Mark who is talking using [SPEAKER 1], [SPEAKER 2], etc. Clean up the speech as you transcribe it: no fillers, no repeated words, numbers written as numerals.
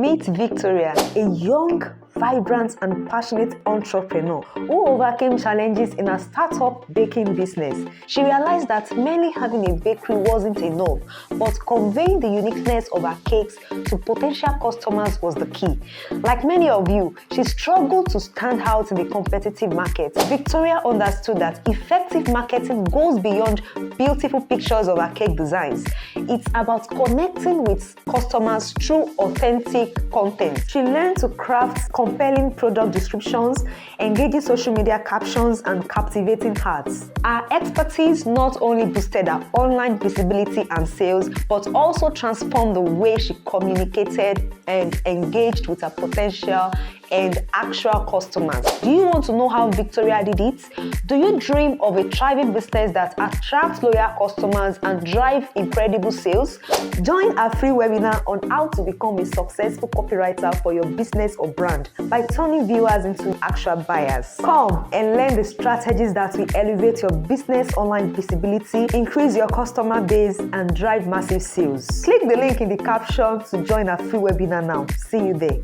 [SPEAKER 1] Meet Victoria, a young, vibrant and passionate entrepreneur who overcame challenges in her startup baking business. She realized that merely having a bakery wasn't enough, but conveying the uniqueness of her cakes to potential customers was the key. Like many of you, she struggled to stand out in the competitive market. Victoria understood that effective marketing goes beyond beautiful pictures of her cake designs. It's about connecting with customers through authentic content. She learned to craft compelling product descriptions, engaging social media captions, and captivating hearts. Her expertise not only boosted her online visibility and sales, but also transformed the way she communicated and engaged with her potential and actual customers. Do you want to know how Victoria did it? Do you dream of a thriving business that attracts loyal customers and drive incredible sales? Join our free webinar on how to become a successful copywriter for your business or brand by turning viewers into actual buyers. Come and learn the strategies that will elevate your business online visibility, increase your customer base, and drive massive sales. Click the link in the caption to join our free webinar now. See you there.